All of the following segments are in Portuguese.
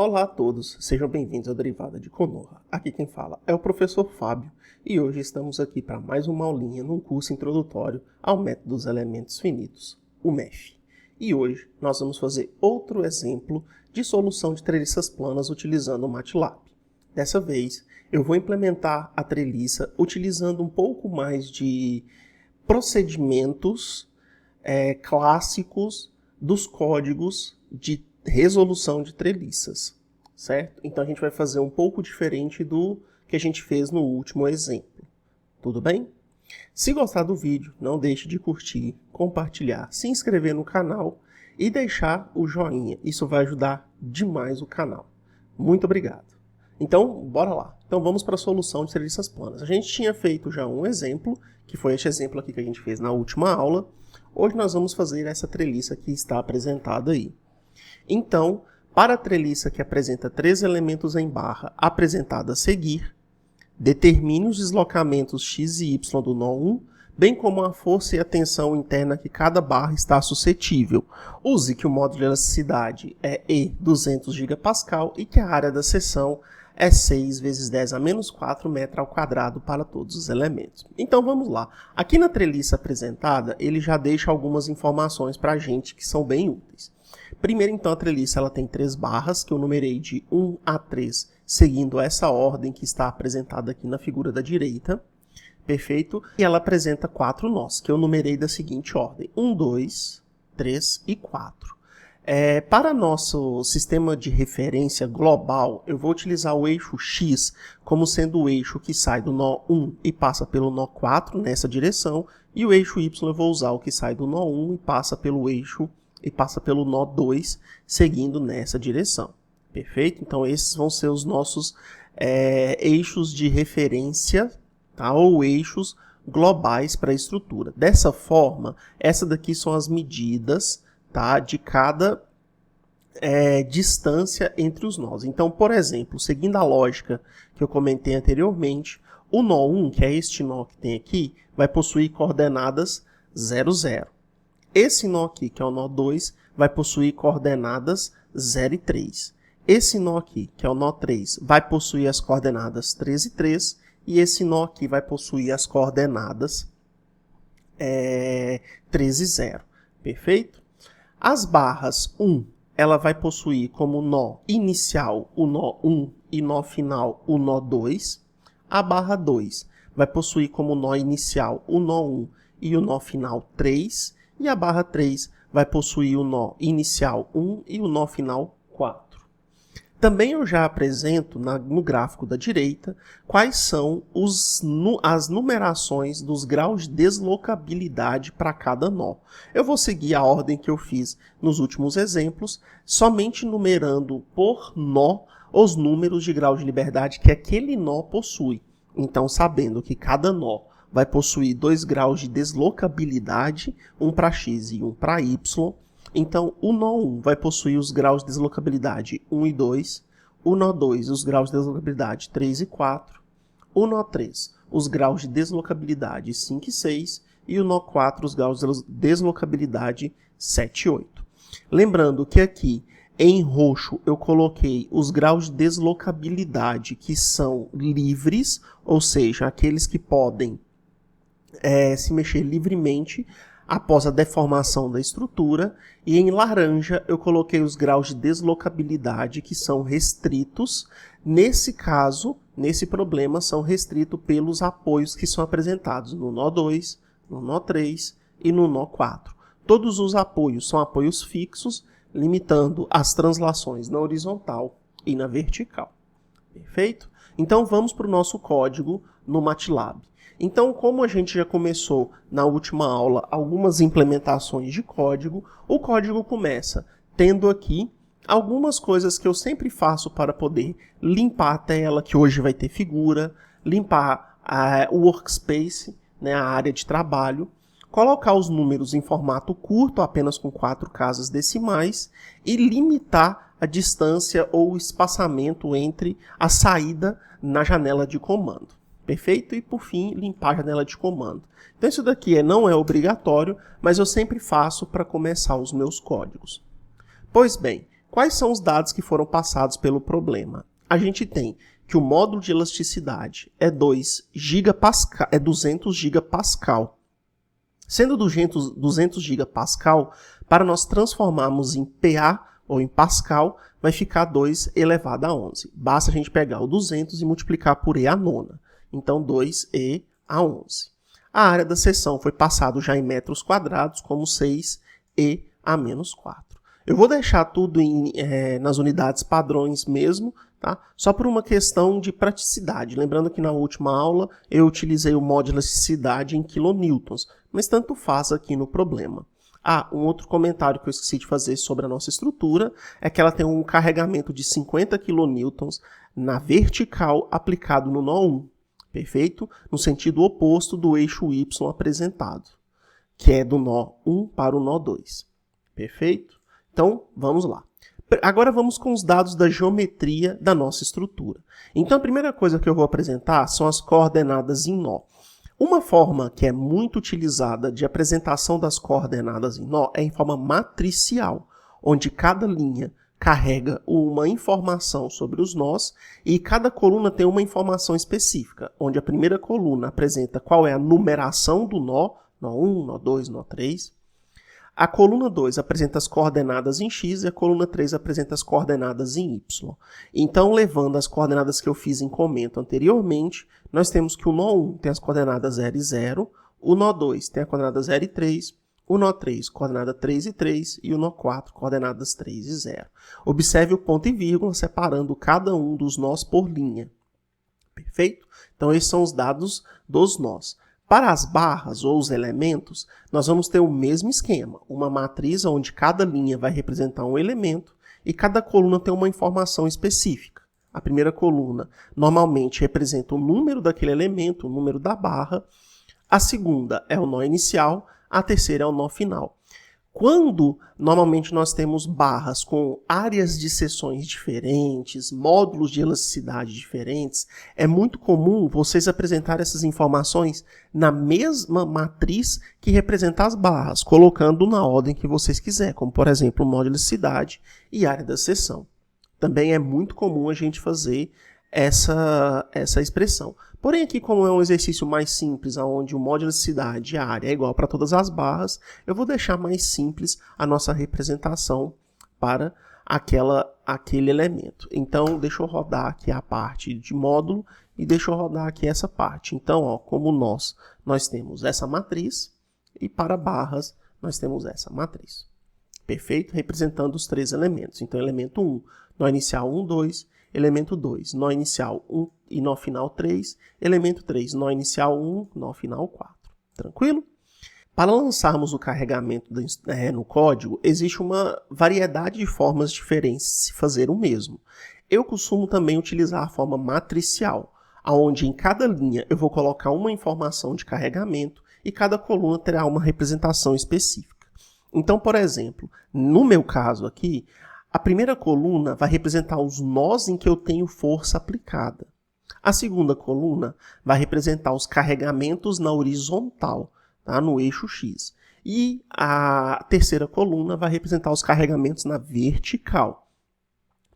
Olá a todos, sejam bem-vindos à Derivada de Konoha. Aqui quem fala é o professor Fábio e hoje estamos aqui para mais uma aulinha num curso introdutório ao método dos elementos finitos, o MEF. E hoje nós vamos fazer outro exemplo de solução de treliças planas utilizando o MATLAB. Dessa vez eu vou implementar a treliça utilizando um pouco mais de procedimentos clássicos dos códigos de resolução de treliças, certo? Então a gente vai fazer um pouco diferente do que a gente fez no último exemplo. Tudo bem? Se gostar do vídeo, não deixe de curtir, compartilhar, se inscrever no canal e deixar o joinha. Isso vai ajudar demais o canal. Muito obrigado. Então, bora lá. Então vamos para a solução de treliças planas. A gente tinha feito já um exemplo, que foi este exemplo aqui que a gente fez na última aula. Hoje nós vamos fazer essa treliça que está apresentada aí. Então, para a treliça que apresenta 3 elementos em barra apresentada a seguir, determine os deslocamentos x e y do nó 1, bem como a força e a tensão interna que cada barra está suscetível. Use que o módulo de elasticidade é E 200 GPa e que a área da seção é 6 vezes 10 a menos 4 metros ao quadrado para todos os elementos. Então vamos lá. Aqui na treliça apresentada, ele já deixa algumas informações para a gente que são bem úteis. Primeiro, então, a treliça ela tem 3 barras, que eu numerei de 1 a 3, seguindo essa ordem que está apresentada aqui na figura da direita. Perfeito? E ela apresenta 4 nós, que eu numerei da seguinte ordem: 1, 2, 3 e 4. Para nosso sistema de referência global, eu vou utilizar o eixo X como sendo o eixo que sai do nó 1 e passa pelo nó 4 nessa direção, e o eixo Y eu vou usar o que sai do nó 1 e passa pelo nó 2, seguindo nessa direção. Perfeito? Então esses vão ser os nossos eixos de referência, tá? Ou eixos globais para a estrutura. Dessa forma, essa daqui são as medidas, tá, de cada distância entre os nós. Então, por exemplo, seguindo a lógica que eu comentei anteriormente, o nó 1, que é este nó que tem aqui, vai possuir coordenadas 0, 0. Esse nó aqui, que é o nó 2, vai possuir coordenadas 0 e 3. Esse nó aqui, que é o nó 3, vai possuir as coordenadas 3 e 3. E esse nó aqui vai possuir as coordenadas 3 e 0. Perfeito? As barras 1, ela vai possuir como nó inicial o nó 1 e nó final o nó 2. A barra 2 vai possuir como nó inicial o nó 1 e o nó final 3. E a barra 3 vai possuir o nó inicial 1 e o nó final 4. Também eu já apresento no gráfico da direita quais são as numerações dos graus de deslocabilidade para cada nó. Eu vou seguir a ordem que eu fiz nos últimos exemplos, somente numerando por nó os números de grau de liberdade que aquele nó possui. Então, sabendo que cada nó vai possuir 2 graus de deslocabilidade, um para x e um para y. Então, o nó 1 vai possuir os graus de deslocabilidade 1 e 2, o nó 2 os graus de deslocabilidade 3 e 4, o nó 3 os graus de deslocabilidade 5 e 6 e o nó 4 os graus de deslocabilidade 7 e 8. Lembrando que aqui em roxo eu coloquei os graus de deslocabilidade que são livres, ou seja, aqueles que podem se mexer livremente após a deformação da estrutura, e em laranja eu coloquei os graus de deslocabilidade que são restritos. Nesse caso, nesse problema, são restritos pelos apoios que são apresentados no nó 2, no nó 3 e no nó 4. Todos os apoios são apoios fixos, limitando as translações na horizontal e na vertical. Perfeito? Então vamos para o nosso código no MATLAB. Então, como a gente já começou na última aula algumas implementações de código, o código começa tendo aqui algumas coisas que eu sempre faço para poder limpar a tela, que hoje vai ter figura, limpar o workspace, né, a área de trabalho, colocar os números em formato curto, apenas com 4 casas decimais, e limitar a distância ou o espaçamento entre a saída na janela de comando. Perfeito? E por fim, limpar a janela de comando. Então isso daqui não é obrigatório, mas eu sempre faço para começar os meus códigos. Pois bem, Quais são os dados que foram passados pelo problema? A gente tem que o módulo de elasticidade é 200 gigapascal. Sendo 200 gigapascal, para nós transformarmos em PA ou em Pascal, vai ficar 2 elevado a 11. Basta a gente pegar o 200 e multiplicar por E a nona. Então, 2E a 11. A área da seção foi passado já em metros quadrados, como 6E a menos 4. Eu vou deixar tudo nas unidades padrões mesmo, tá? Só por uma questão de praticidade. Lembrando que na última aula eu utilizei o módulo de elasticidade em kilonewtons, mas tanto faz aqui no problema. Um outro comentário que eu esqueci de fazer sobre a nossa estrutura é que ela tem um carregamento de 50 kN na vertical aplicado no nó 1, perfeito? No sentido oposto do eixo Y apresentado, que é do nó 1 para o nó 2, perfeito? Então, vamos lá. Agora vamos com os dados da geometria da nossa estrutura. Então, a primeira coisa que eu vou apresentar são as coordenadas em nó. Uma forma que é muito utilizada de apresentação das coordenadas em nó é em forma matricial, onde cada linha carrega uma informação sobre os nós e cada coluna tem uma informação específica, onde a primeira coluna apresenta qual é a numeração do nó 1, nó 2, nó 3. A coluna 2 apresenta as coordenadas em x e a coluna 3 apresenta as coordenadas em y. Então, levando as coordenadas que eu fiz em comento anteriormente, nós temos que o nó 1 tem as coordenadas 0 e 0, o nó 2 tem a coordenada 0 e 3, o nó 3, coordenada 3 e 3, e o nó 4, coordenadas 3 e 0. Observe o ponto e vírgula separando cada um dos nós por linha. Perfeito? Então, esses são os dados dos nós. Para as barras ou os elementos, nós vamos ter o mesmo esquema, uma matriz onde cada linha vai representar um elemento e cada coluna tem uma informação específica. A primeira coluna normalmente representa o número daquele elemento, o número da barra. A segunda é o nó inicial, a terceira é o nó final. Quando normalmente nós temos barras com áreas de seções diferentes, módulos de elasticidade diferentes, é muito comum vocês apresentarem essas informações na mesma matriz que representa as barras, colocando na ordem que vocês quiserem, como por exemplo, módulo de elasticidade e área da seção. Também é muito comum a gente fazer essa expressão. Porém, aqui, como é um exercício mais simples, onde o módulo de elasticidade e a área é igual para todas as barras, eu vou deixar mais simples a nossa representação para aquele elemento. Então, deixa eu rodar aqui a parte de módulo e deixa eu rodar aqui essa parte. Então, como nós temos essa matriz e para barras nós temos essa matriz. Perfeito? Representando os três elementos. Então, elemento 1, nó inicial 1, 2, elemento 2, nó inicial 1 e nó final 3, elemento 3, nó inicial 1, nó final 4. Tranquilo? Para lançarmos o carregamento no código, existe uma variedade de formas diferentes de se fazer o mesmo. Eu costumo também utilizar a forma matricial, onde em cada linha eu vou colocar uma informação de carregamento e cada coluna terá uma representação específica. Então, por exemplo, no meu caso aqui, a primeira coluna vai representar os nós em que eu tenho força aplicada. A segunda coluna vai representar os carregamentos na horizontal, tá? No eixo X. E a terceira coluna vai representar os carregamentos na vertical.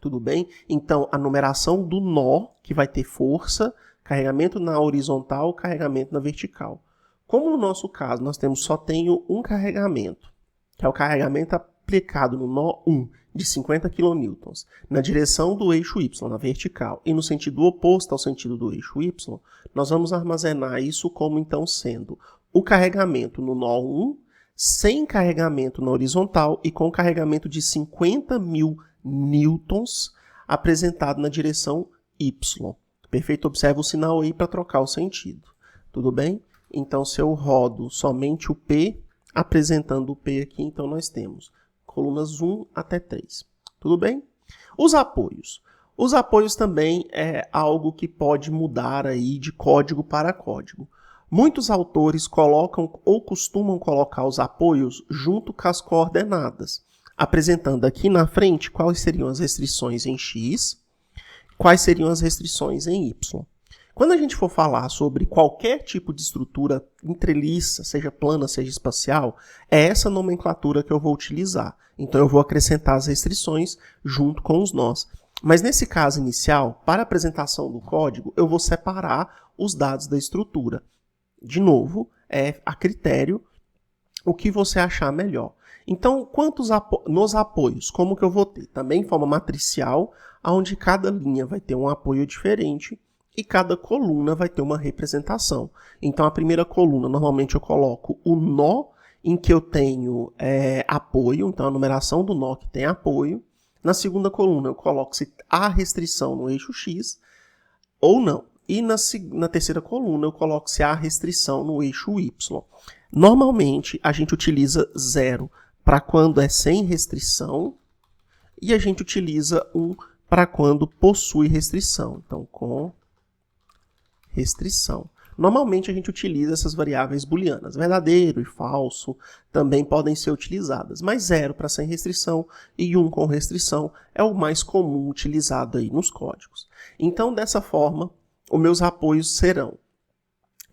Tudo bem? Então, a numeração do nó, que vai ter força, carregamento na horizontal, carregamento na vertical. Como no nosso caso, nós só tenho um carregamento, que é o carregamento aplicado no nó 1, de 50 kN, na direção do eixo Y, na vertical, e no sentido oposto ao sentido do eixo Y, nós vamos armazenar isso como então sendo o carregamento no nó 1, sem carregamento na horizontal e com carregamento de 50.000 newtons apresentado na direção Y. Perfeito? Observe o sinal aí para trocar o sentido. Tudo bem? Então, se eu rodo somente o P, apresentando o P aqui, então nós temos colunas 1 até 3. Tudo bem? Os apoios. Os apoios também é algo que pode mudar aí de código para código. Muitos autores colocam ou costumam colocar os apoios junto com as coordenadas, apresentando aqui na frente quais seriam as restrições em X, quais seriam as restrições em Y. Quando a gente for falar sobre qualquer tipo de estrutura entreliça, seja plana, seja espacial, é essa nomenclatura que eu vou utilizar. Então eu vou acrescentar as restrições junto com os nós. Mas nesse caso inicial, para a apresentação do código, eu vou separar os dados da estrutura. De novo, é a critério o que você achar melhor. Então, nos apoios, como que eu vou ter? Também em forma matricial, onde cada linha vai ter um apoio diferente e cada coluna vai ter uma representação. Então, a primeira coluna, normalmente eu coloco o nó em que eu tenho apoio, então a numeração do nó que tem apoio. Na segunda coluna, eu coloco se há restrição no eixo X ou não. E na terceira coluna, eu coloco se há restrição no eixo Y. Normalmente, a gente utiliza 0 para quando é sem restrição e a gente utiliza 1 para quando possui restrição. Então, com restrição. Normalmente, a gente utiliza essas variáveis booleanas. Verdadeiro e falso também podem ser utilizadas, mas 0 para sem restrição e 1 com restrição é o mais comum utilizado aí nos códigos. Então, dessa forma, os meus apoios serão.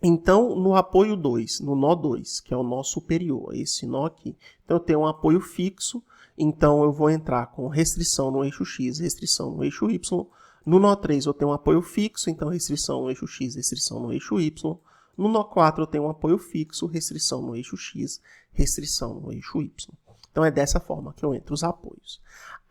Então, no apoio 2, no nó 2, que é o nó superior, esse nó aqui, então eu tenho um apoio fixo, então eu vou entrar com restrição no eixo X, restrição no eixo Y. No nó 3 eu tenho um apoio fixo, então restrição no eixo X, restrição no eixo Y. No nó 4 eu tenho um apoio fixo, restrição no eixo X, restrição no eixo Y. Então é dessa forma que eu entro os apoios.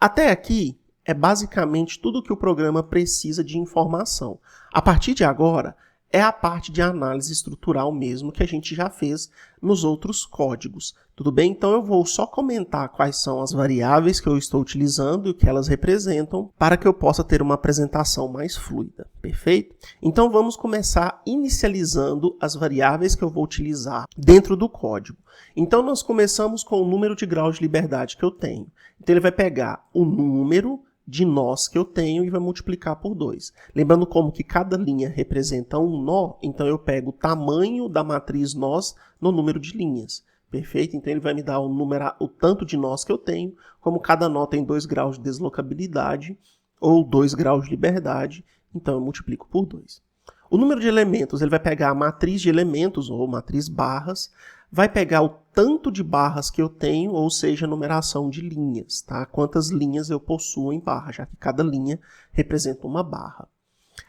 Até aqui é basicamente tudo que o programa precisa de informação. A partir de agora, é a parte de análise estrutural mesmo que a gente já fez nos outros códigos. Tudo bem? Então eu vou só comentar quais são as variáveis que eu estou utilizando e o que elas representam para que eu possa ter uma apresentação mais fluida. Perfeito? Então vamos começar inicializando as variáveis que eu vou utilizar dentro do código. Então nós começamos com o número de graus de liberdade que eu tenho. Então ele vai pegar o número de nós que eu tenho e vai multiplicar por 2. Lembrando como que cada linha representa um nó, então eu pego o tamanho da matriz nós no número de linhas. Perfeito? Então ele vai me dar o tanto de nós que eu tenho, como cada nó tem 2 graus de deslocabilidade ou 2 graus de liberdade, então eu multiplico por 2. O número de elementos, ele vai pegar a matriz de elementos ou matriz barras, vai pegar o tanto de barras que eu tenho, ou seja, a numeração de linhas, tá? Quantas linhas eu possuo em barra, já que cada linha representa uma barra.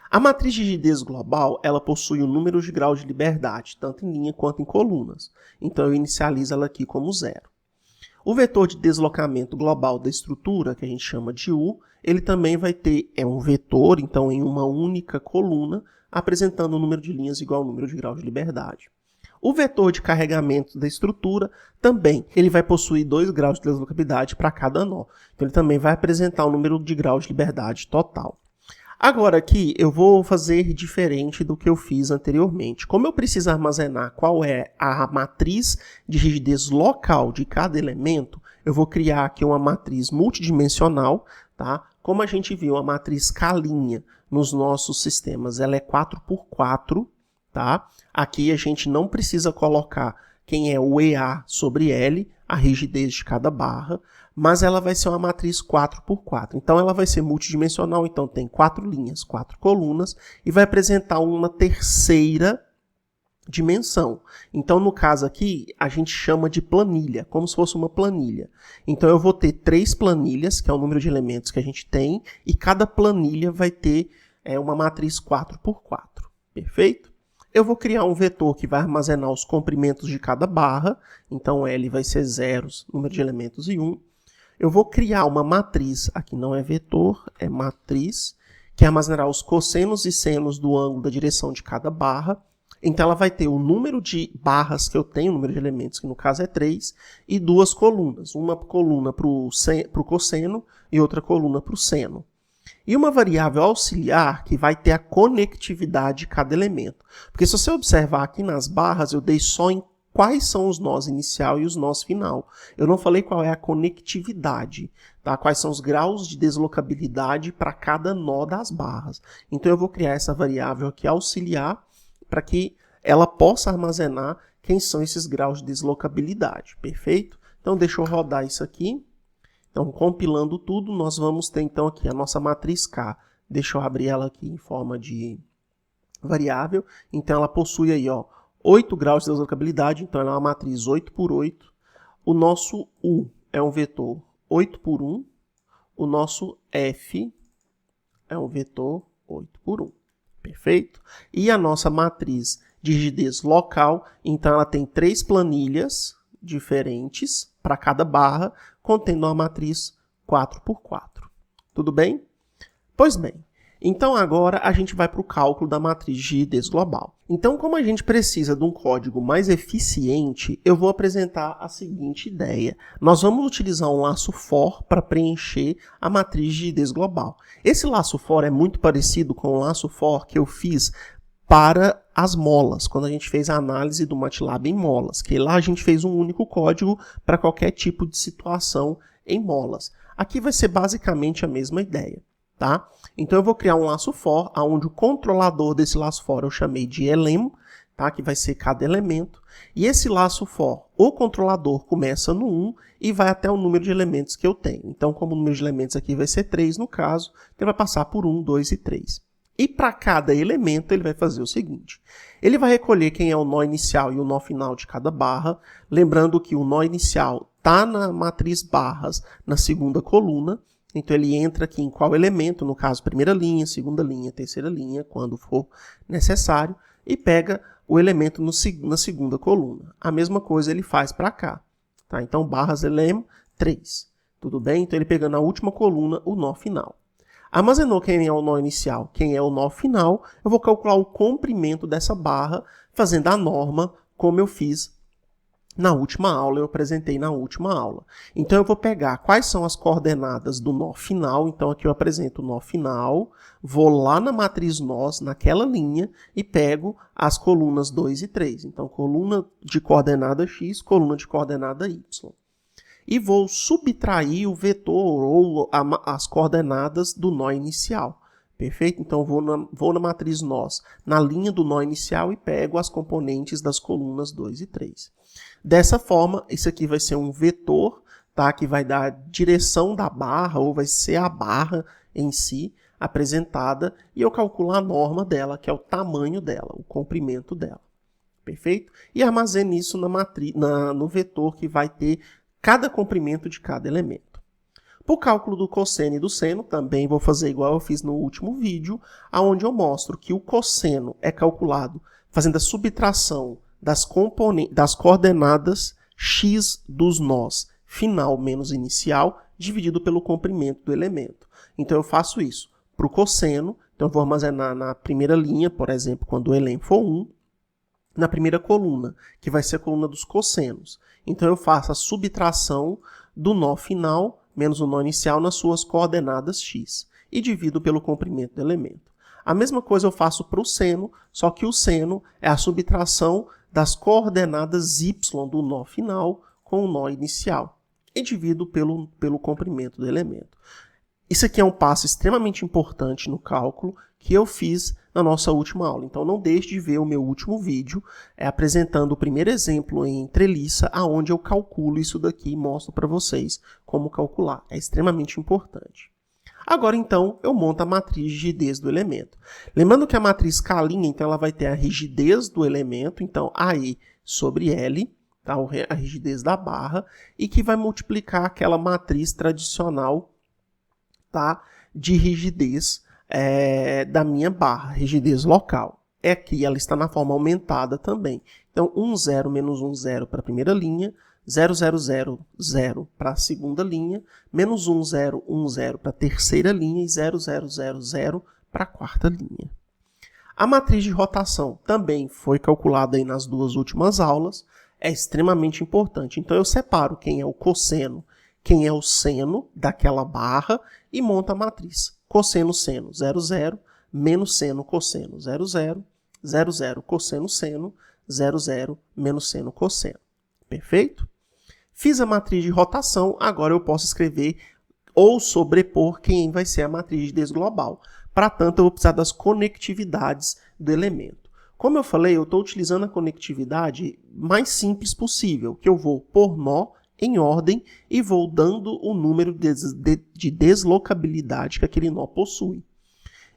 A matriz de rigidez global, ela possui o número de graus de liberdade, tanto em linha quanto em colunas. Então eu inicializo ela aqui como 0. O vetor de deslocamento global da estrutura, que a gente chama de U, ele também vai ter, um vetor, então em uma única coluna, apresentando o número de linhas igual ao número de graus de liberdade. O vetor de carregamento da estrutura também, ele vai possuir 2 graus de deslocabilidade para cada nó. Então ele também vai apresentar o número de graus de liberdade total. Agora aqui eu vou fazer diferente do que eu fiz anteriormente. Como eu preciso armazenar qual é a matriz de rigidez local de cada elemento, eu vou criar aqui uma matriz multidimensional, tá? Como a gente viu, a matriz K' nos nossos sistemas, ela é 4x4, tá? Aqui a gente não precisa colocar quem é o EA sobre L, a rigidez de cada barra, mas ela vai ser uma matriz 4x4. Então ela vai ser multidimensional, então tem 4 linhas, 4 colunas, e vai apresentar uma terceira dimensão. Então no caso aqui, a gente chama de planilha, como se fosse uma planilha. Então eu vou ter 3 planilhas, que é o número de elementos que a gente tem, e cada planilha vai ter uma matriz 4x4. Perfeito? Eu vou criar um vetor que vai armazenar os comprimentos de cada barra, então L vai ser 0, número de elementos e 1. Eu vou criar uma matriz, aqui não é vetor, é matriz, que armazenará os cossenos e senos do ângulo da direção de cada barra. Então ela vai ter o número de barras que eu tenho, o número de elementos, que no caso é 3, e 2 colunas. Uma coluna para o cosseno e outra coluna para o seno. E uma variável auxiliar que vai ter a conectividade de cada elemento. Porque se você observar aqui nas barras, eu dei só em quais são os nós inicial e os nós final. Eu não falei qual é a conectividade, tá? Quais são os graus de deslocabilidade para cada nó das barras. Então eu vou criar essa variável aqui auxiliar para que ela possa armazenar quem são esses graus de deslocabilidade. Perfeito? Então deixa eu rodar isso aqui. Então, compilando tudo, nós vamos ter então aqui a nossa matriz K. Deixa eu abrir ela aqui em forma de variável, então ela possui aí, ó, 8 graus de deslocabilidade, então ela é uma matriz 8 por 8. O nosso U é um vetor 8 por 1. O nosso F é um vetor 8 por 1. Perfeito? E a nossa matriz de rigidez local, então ela tem 3 planilhas diferentes para cada barra, contendo uma matriz 4 por 4. Tudo bem? Pois bem, então agora a gente vai para o cálculo da matriz de rigidez global. Então, como a gente precisa de um código mais eficiente, eu vou apresentar a seguinte ideia. Nós vamos utilizar um laço for para preencher a matriz de rigidez global. Esse laço for é muito parecido com o laço for que eu fiz para as molas, quando a gente fez a análise do MATLAB em molas, que lá a gente fez um único código para qualquer tipo de situação em molas. Aqui vai ser basicamente a mesma ideia. Tá? Então eu vou criar um laço for, onde o controlador desse laço for eu chamei de elem, tá? Que vai ser cada elemento. E esse laço for, o controlador começa no 1 e vai até o número de elementos que eu tenho. Então, como o número de elementos aqui vai ser 3 no caso, ele vai passar por 1, 2 e 3. E para cada elemento ele vai fazer o seguinte. Ele vai recolher quem é o nó inicial e o nó final de cada barra. Lembrando que o nó inicial está na matriz barras, na segunda coluna. Então, ele entra aqui em qual elemento, no caso, primeira linha, segunda linha, terceira linha, quando for necessário, e pega o elemento na segunda coluna. A mesma coisa ele faz para cá. Tá? Então, barras elem 3. Tudo bem? Então, ele pega na última coluna o nó final. Armazenou quem é o nó inicial, quem é o nó final, eu vou calcular o comprimento dessa barra, fazendo a norma, como eu fiz na última aula, eu apresentei na última aula. Então, eu vou pegar quais são as coordenadas do nó final. Então, aqui eu apresento o nó final, vou lá na matriz nós, naquela linha, e pego as colunas 2 e 3. Então, coluna de coordenada x, coluna de coordenada y. E vou subtrair o vetor ou as coordenadas do nó inicial. Perfeito? Então, vou na matriz nós, na linha do nó inicial, e pego as componentes das colunas 2 e 3. Dessa forma, isso aqui vai ser um vetor, tá? Que vai dar a direção da barra, ou vai ser a barra em si apresentada, e eu calculo a norma dela, que é o tamanho dela, o comprimento dela. Perfeito? E armazeno isso no vetor que vai ter cada comprimento de cada elemento. Para o cálculo do cosseno e do seno, também vou fazer igual eu fiz no último vídeo, onde eu mostro que o cosseno é calculado fazendo a subtração das coordenadas x dos nós final menos inicial, dividido pelo comprimento do elemento. Então, eu faço isso para o cosseno. Então, eu vou armazenar na primeira linha, por exemplo, quando o elem for 1, na primeira coluna, que vai ser a coluna dos cossenos. Então, eu faço a subtração do nó final menos o nó inicial nas suas coordenadas x e divido pelo comprimento do elemento. A mesma coisa eu faço para o seno, só que o seno é a subtração das coordenadas y do nó final com o nó inicial e divido pelo comprimento do elemento. Isso aqui é um passo extremamente importante no cálculo que eu fiz na nossa última aula. Então, não deixe de ver o meu último vídeo apresentando o primeiro exemplo em treliça, onde eu calculo isso daqui e mostro para vocês como calcular. É extremamente importante. Agora, então, eu monto a matriz de rigidez do elemento. Lembrando que a matriz K', então, ela vai ter a rigidez do elemento, então, AE sobre L, tá? A rigidez da barra, e que vai multiplicar aquela matriz tradicional, tá? De rigidez da minha barra, rigidez local. Aqui ela está na forma aumentada também. Então, 1, 0, menos 1, 0 para a primeira linha, 0, 0, 0, 0 para a segunda linha, menos 1, 0, 1, 0 para a terceira linha e 0, 0, 0, 0 para a quarta linha. A matriz de rotação também foi calculada aí nas duas últimas aulas, é extremamente importante. Então, eu separo quem é o cosseno, quem é o seno daquela barra e monto a matriz. Cosseno, seno, 0, 0, menos seno, cosseno, 0, 0, 0, 0, cosseno, seno, 0, 0, menos seno, cosseno. Perfeito? Fiz a matriz de rotação, agora eu posso escrever ou sobrepor quem vai ser a matriz de rigidez global. Para tanto, eu vou precisar das conectividades do elemento. Como eu falei, eu estou utilizando a conectividade mais simples possível, que eu vou por nó em ordem e vou dando o número de deslocabilidade que aquele nó possui.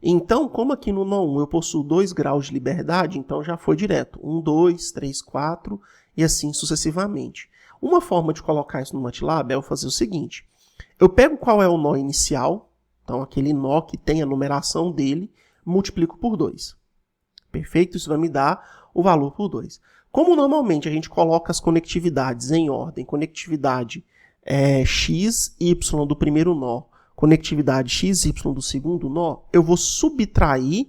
Então, como aqui no nó 1 eu possuo 2 graus de liberdade, então já foi direto. 1, 2, 3, 4 e assim sucessivamente. Uma forma de colocar isso no MATLAB é eu fazer o seguinte. Eu pego qual é o nó inicial, então aquele nó que tem a numeração dele, multiplico por 2. Perfeito? Isso vai me dar o valor por 2. Como normalmente a gente coloca as conectividades em ordem, conectividade x, y do primeiro nó, conectividade x, y do segundo nó, eu vou subtrair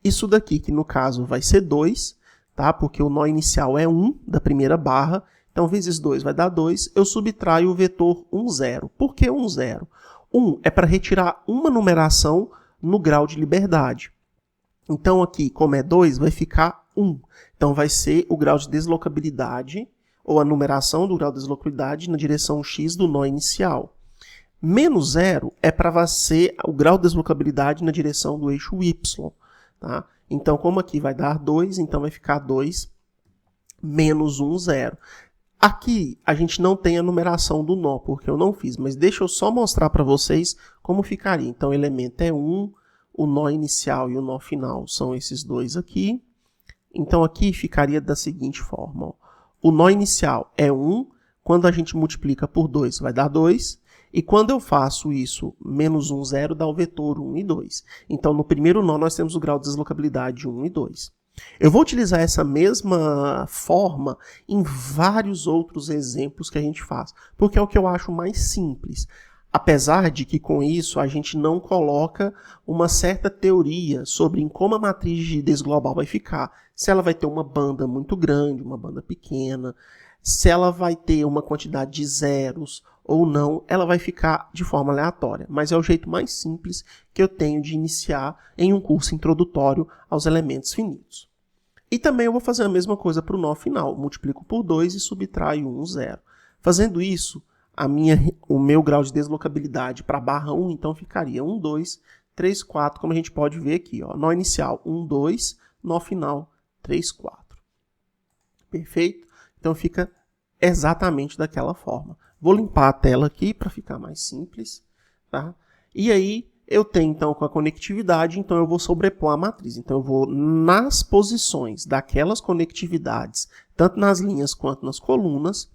isso daqui, que no caso vai ser 2, tá? Porque o nó inicial é 1 da primeira barra, então vezes 2 vai dar 2, eu subtraio o vetor 1, 0. Por que 1, 0? 1 é para retirar uma numeração no grau de liberdade. Então aqui, como é 2, vai ficar 1. Então vai ser o grau de deslocabilidade, ou a numeração do grau de deslocabilidade na direção x do nó inicial. Menos 0 é para ser o grau de deslocabilidade na direção do eixo y. Tá? Então, como aqui vai dar 2, então vai ficar 2 menos 1, 0. Aqui a gente não tem a numeração do nó, porque eu não fiz, mas deixa eu só mostrar para vocês como ficaria. Então, o elemento é 1, o nó inicial e o nó final são esses dois aqui. Então, aqui ficaria da seguinte forma. Ó. O nó inicial é 1, quando a gente multiplica por 2 vai dar 2, e quando eu faço isso, menos 1, 0, dá o vetor 1 e 2. Então, no primeiro nó, nós temos o grau de deslocabilidade 1 e 2. Eu vou utilizar essa mesma forma em vários outros exemplos que a gente faz, porque é o que eu acho mais simples. Apesar de que com isso a gente não coloca uma certa teoria sobre em como a matriz de rigidez global vai ficar. Se ela vai ter uma banda muito grande, uma banda pequena, se ela vai ter uma quantidade de zeros ou não, ela vai ficar de forma aleatória. Mas é o jeito mais simples que eu tenho de iniciar em um curso introdutório aos elementos finitos. E também eu vou fazer a mesma coisa para o nó final. Multiplico por 2 e subtraio 1, 0. Fazendo isso, o meu grau de deslocabilidade para a barra 1, então ficaria 1, 2, 3, 4, como a gente pode ver aqui. Ó. Nó inicial 1, 2, nó final 3, 4. Perfeito? Então fica exatamente daquela forma. Vou limpar a tela aqui para ficar mais simples. Tá? E aí eu tenho então com a conectividade, então eu vou sobrepor a matriz. Então eu vou nas posições daquelas conectividades, tanto nas linhas quanto nas colunas,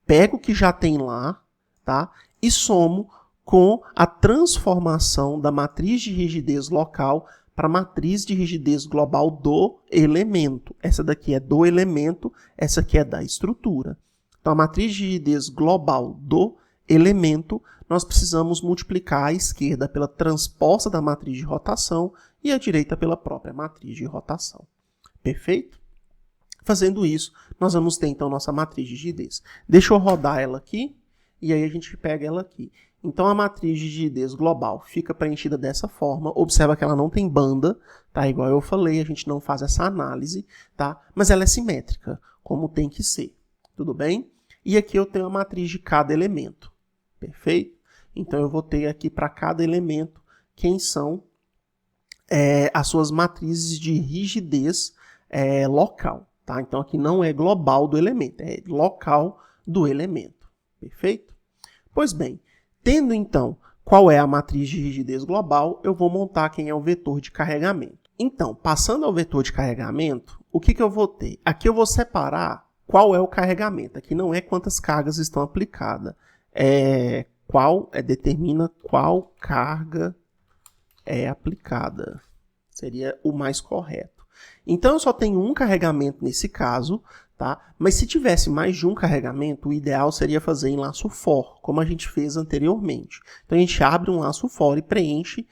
pego o que já tem lá, tá? E somo com a transformação da matriz de rigidez local para a matriz de rigidez global do elemento. Essa daqui é do elemento, essa aqui é da estrutura. Então, a matriz de rigidez global do elemento, nós precisamos multiplicar a esquerda pela transposta da matriz de rotação e a direita pela própria matriz de rotação. Perfeito? Fazendo isso, nós vamos ter, então, nossa matriz de rigidez. Deixa eu rodar ela aqui, e aí a gente pega ela aqui. Então, a matriz de rigidez global fica preenchida dessa forma. Observa que ela não tem banda, tá? Igual eu falei, a gente não faz essa análise, tá? Mas ela é simétrica, como tem que ser. Tudo bem? E aqui eu tenho a matriz de cada elemento. Perfeito? Então, eu vou ter aqui para cada elemento quem são as suas matrizes de rigidez local. Tá? Então, aqui não é global do elemento, é local do elemento. Perfeito? Pois bem, tendo então qual é a matriz de rigidez global, eu vou montar quem é o vetor de carregamento. Então, passando ao vetor de carregamento, o que eu vou ter? Aqui eu vou separar qual é o carregamento. Aqui não é quantas cargas estão aplicadas, determina qual carga é aplicada. Seria o mais correto. Então, eu só tenho um carregamento nesse caso, tá? Mas se tivesse mais de um carregamento, o ideal seria fazer em laço for, como a gente fez anteriormente. Então, a gente abre um laço for e preenche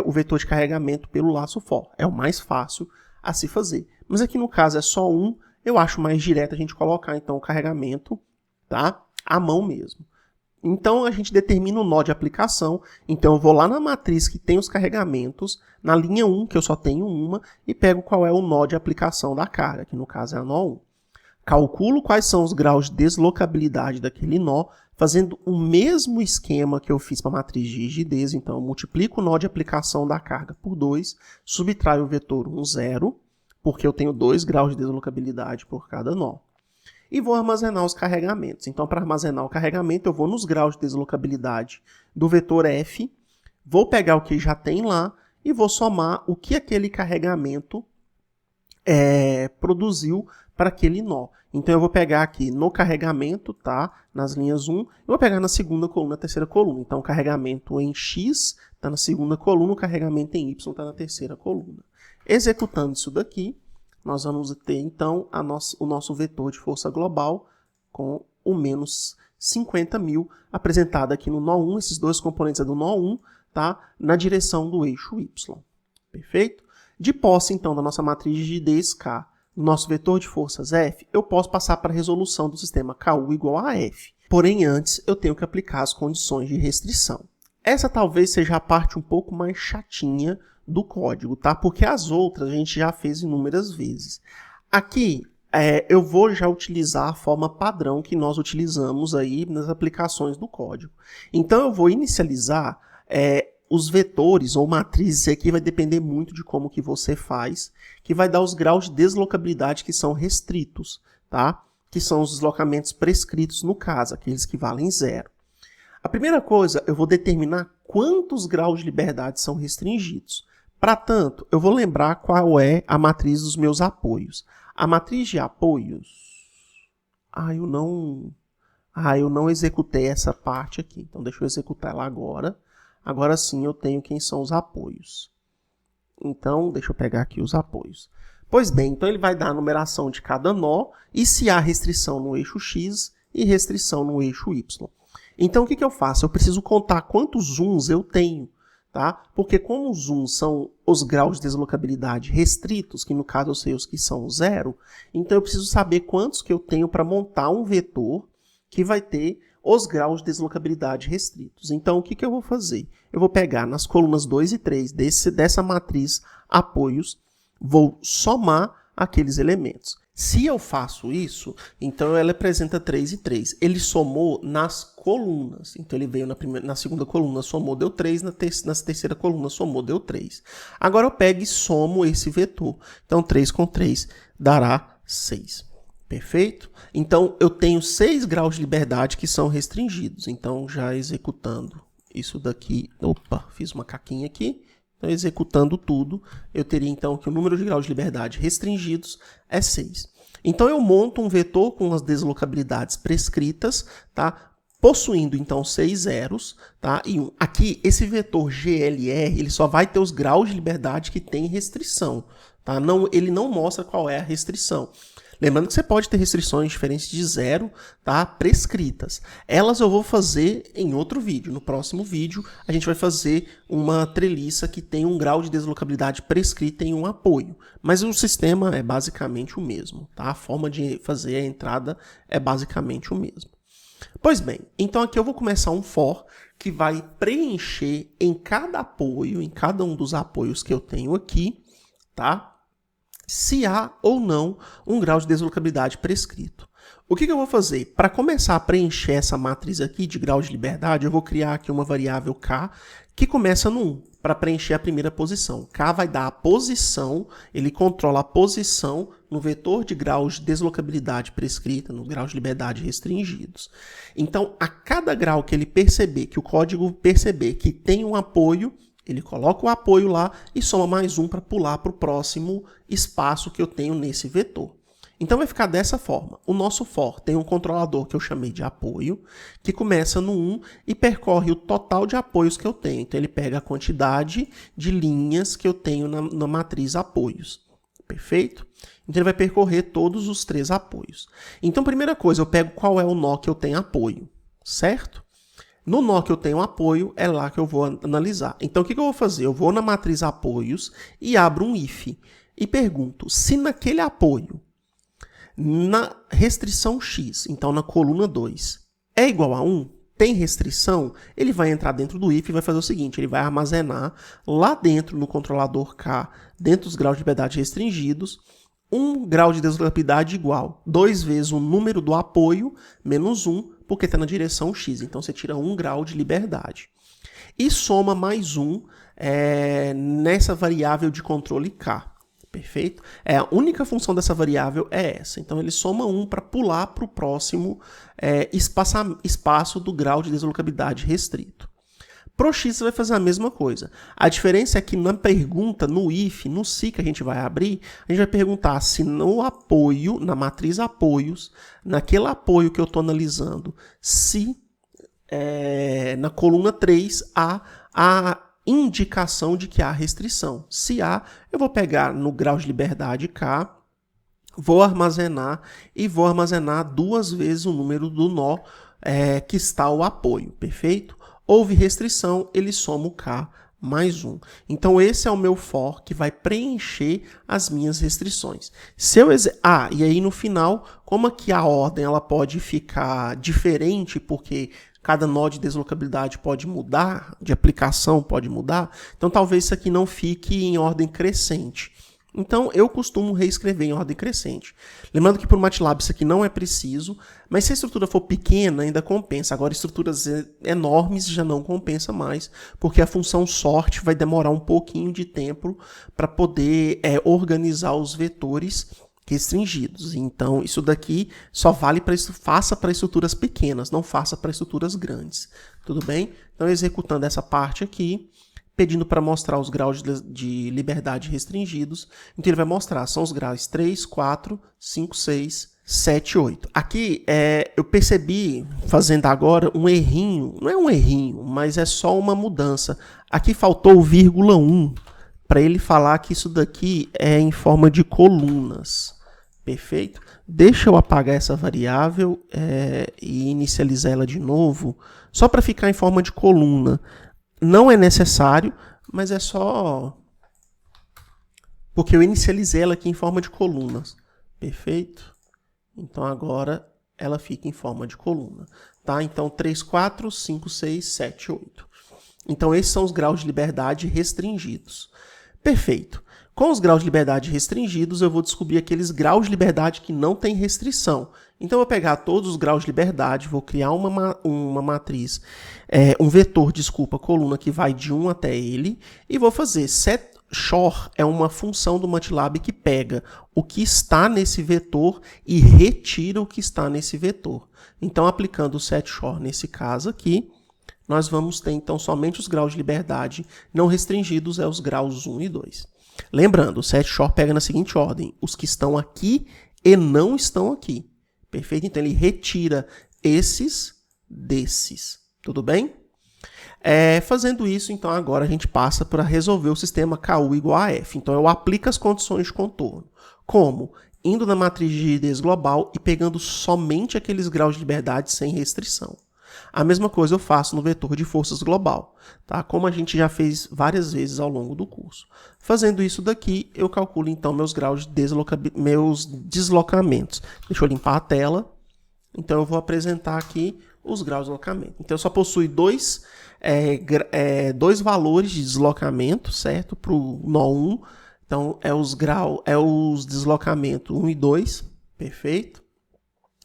o vetor de carregamento pelo laço for. É o mais fácil a se fazer. Mas aqui no caso é só um, eu acho mais direto a gente colocar então o carregamento, tá? À mão mesmo. Então, a gente determina o nó de aplicação. Então, eu vou lá na matriz que tem os carregamentos, na linha 1, que eu só tenho uma, e pego qual é o nó de aplicação da carga, que no caso é a nó 1. Calculo quais são os graus de deslocabilidade daquele nó, fazendo o mesmo esquema que eu fiz para a matriz de rigidez. Então, eu multiplico o nó de aplicação da carga por 2, subtraio o vetor 1, 0, porque eu tenho 2 graus de deslocabilidade por cada nó. E vou armazenar os carregamentos. Então, para armazenar o carregamento, eu vou nos graus de deslocabilidade do vetor F, vou pegar o que já tem lá e vou somar o que aquele carregamento produziu para aquele nó. Então eu vou pegar aqui no carregamento, tá? Nas linhas 1, eu vou pegar na segunda coluna, na terceira coluna. Então o carregamento em X está na segunda coluna, o carregamento em Y está na terceira coluna. Executando isso daqui, nós vamos ter então o nosso vetor de força global com o menos 50.000 apresentado aqui no nó 1, esses dois componentes do nó 1, tá? Na direção do eixo Y. Perfeito? De posse, então, da nossa matriz de DSK, nosso vetor de forças F, eu posso passar para a resolução do sistema KU igual a F. Porém, antes, eu tenho que aplicar as condições de restrição. Essa talvez seja a parte um pouco mais chatinha do código, tá? Porque as outras a gente já fez inúmeras vezes. Aqui, eu vou já utilizar a forma padrão que nós utilizamos aí nas aplicações do código. Então, eu vou inicializar os vetores ou matrizes aqui vai depender muito de como que você faz, que vai dar os graus de deslocabilidade que são restritos, tá? Que são os deslocamentos prescritos no caso, aqueles que valem 0. A primeira coisa, eu vou determinar quantos graus de liberdade são restringidos. Para tanto, eu vou lembrar qual é a matriz dos meus apoios. A matriz de apoios... eu não executei essa parte aqui, então deixa eu executar ela agora. Agora sim eu tenho quem são os apoios. Então, deixa eu pegar aqui os apoios. Pois bem, então ele vai dar a numeração de cada nó e se há restrição no eixo X e restrição no eixo Y. Então, o que eu faço? Eu preciso contar quantos zooms eu tenho, tá? Porque como os zooms são os graus de deslocabilidade restritos, que no caso eu sei os que são 0, então eu preciso saber quantos que eu tenho para montar um vetor que vai ter os graus de deslocabilidade restritos. Então, o que eu vou fazer? Eu vou pegar nas colunas 2 e 3 dessa matriz apoios, vou somar aqueles elementos. Se eu faço isso, então ela apresenta 3 e 3. Ele somou nas colunas. Então, ele veio na segunda coluna, somou, deu 3. Na terceira coluna, somou, deu 3. Agora, eu pego e somo esse vetor. Então, 3 com 3 dará 6. Perfeito? Então, eu tenho 6 graus de liberdade que são restringidos. Então, já executando isso daqui... Opa, fiz uma caquinha aqui. Então, executando tudo, eu teria, então, que o número de graus de liberdade restringidos é 6. Então, eu monto um vetor com as deslocabilidades prescritas, tá? Possuindo, então, 6 zeros, tá? E 1. Aqui, esse vetor GLR, ele só vai ter os graus de liberdade que tem restrição, tá? Ele não mostra qual é a restrição. Lembrando que você pode ter restrições diferentes de 0, tá? Prescritas. Elas eu vou fazer em outro vídeo. No próximo vídeo, a gente vai fazer uma treliça que tem um grau de deslocabilidade prescrita em um apoio. Mas o sistema é basicamente o mesmo, tá? A forma de fazer a entrada é basicamente o mesmo. Pois bem, então aqui eu vou começar um for que vai preencher em cada apoio, em cada um dos apoios que eu tenho aqui, tá? Se há ou não um grau de deslocabilidade prescrito. O que eu vou fazer? Para começar a preencher essa matriz aqui de grau de liberdade, eu vou criar aqui uma variável k que começa no 1, para preencher a primeira posição. K vai dar a posição, ele controla a posição no vetor de graus de deslocabilidade prescrita, no grau de liberdade restringidos. Então, a cada grau que ele perceber, que o código perceber que tem um apoio, ele coloca o apoio lá e soma mais um para pular para o próximo espaço que eu tenho nesse vetor. Então vai ficar dessa forma. O nosso for tem um controlador que eu chamei de apoio, que começa no 1 e percorre o total de apoios que eu tenho. Então ele pega a quantidade de linhas que eu tenho na matriz apoios. Perfeito? Então ele vai percorrer todos os 3 apoios. Então, primeira coisa, eu pego qual é o nó que eu tenho apoio, certo? No nó que eu tenho apoio, é lá que eu vou analisar. Então, o que eu vou fazer? Eu vou na matriz apoios e abro um if. E pergunto, se naquele apoio, na restrição X, então na coluna 2, é igual a 1, tem restrição, ele vai entrar dentro do if e vai fazer o seguinte, ele vai armazenar lá dentro no controlador K, dentro dos graus de liberdade restringidos, um grau de deslocabilidade igual 2 vezes o número do apoio menos 1, porque está na direção X. Então, você tira 1 grau de liberdade. E soma mais 1 nessa variável de controle K. Perfeito? A única função dessa variável é essa. Então, ele soma 1 para pular para o próximo espaço do grau de deslocabilidade restrito. Pro x você vai fazer a mesma coisa. A diferença é que na pergunta, no if, no se que a gente vai abrir, a gente vai perguntar se no apoio, na matriz apoios, naquele apoio que eu estou analisando, se na coluna 3 há a indicação de que há restrição. Se há, eu vou pegar no grau de liberdade K, vou armazenar e vou armazenar 2 vezes o número do nó que está o apoio, perfeito? Houve restrição, ele soma o K mais 1. Então, esse é o meu for que vai preencher as minhas restrições. Se eu e aí no final, como aqui a ordem ela pode ficar diferente, porque cada nó de deslocabilidade pode mudar, de aplicação pode mudar, então talvez isso aqui não fique em ordem crescente. Então, eu costumo reescrever em ordem crescente. Lembrando que para o MATLAB isso aqui não é preciso, mas se a estrutura for pequena, ainda compensa. Agora, estruturas enormes já não compensa mais, porque a função sort vai demorar um pouquinho de tempo para poder organizar os vetores restringidos. Então, isso daqui só vale para isso, faça para estruturas pequenas, não faça para estruturas grandes. Tudo bem? Então, executando essa parte aqui, pedindo para mostrar os graus de liberdade restringidos. Então, ele vai mostrar, são os graus 3, 4, 5, 6, 7, 8. Aqui, eu percebi, fazendo agora, um errinho. Não é um errinho, mas é só uma mudança. Aqui faltou o vírgula 1, para ele falar que isso daqui é em forma de colunas. Perfeito? Deixa eu apagar essa variável e inicializar ela de novo, só para ficar em forma de coluna. Não é necessário, mas é só porque eu inicializei ela aqui em forma de colunas. Perfeito? Então, agora ela fica em forma de coluna. Tá? Então, 3, 4, 5, 6, 7, 8. Então, esses são os graus de liberdade restringidos. Perfeito. Com os graus de liberdade restringidos, eu vou descobrir aqueles graus de liberdade que não tem restrição. Então, eu vou pegar todos os graus de liberdade, vou criar uma matriz, um vetor, coluna que vai de 1 até ele, e vou fazer setShor, é uma função do MATLAB que pega o que está nesse vetor e retira o que está nesse vetor. Então, aplicando o setShor nesse caso aqui, nós vamos ter, então, somente os graus de liberdade não restringidos, os graus 1 e 2. Lembrando, o setShor pega na seguinte ordem, os que estão aqui e não estão aqui. Perfeito? Então, ele retira esses desses. Tudo bem? Fazendo isso, então, agora a gente passa para resolver o sistema KU igual a F. Então, eu aplico as condições de contorno. Como? Indo na matriz de rigidez global e pegando somente aqueles graus de liberdade sem restrição. A mesma coisa eu faço no vetor de forças global, tá? Como a gente já fez várias vezes ao longo do curso. Fazendo isso daqui, eu calculo então meus graus de meus deslocamentos. Deixa eu limpar a tela. Então eu vou apresentar aqui os graus de deslocamento. Então eu só possui dois valores de deslocamento, certo? Para o nó 1. Então os deslocamentos 1 e 2, perfeito?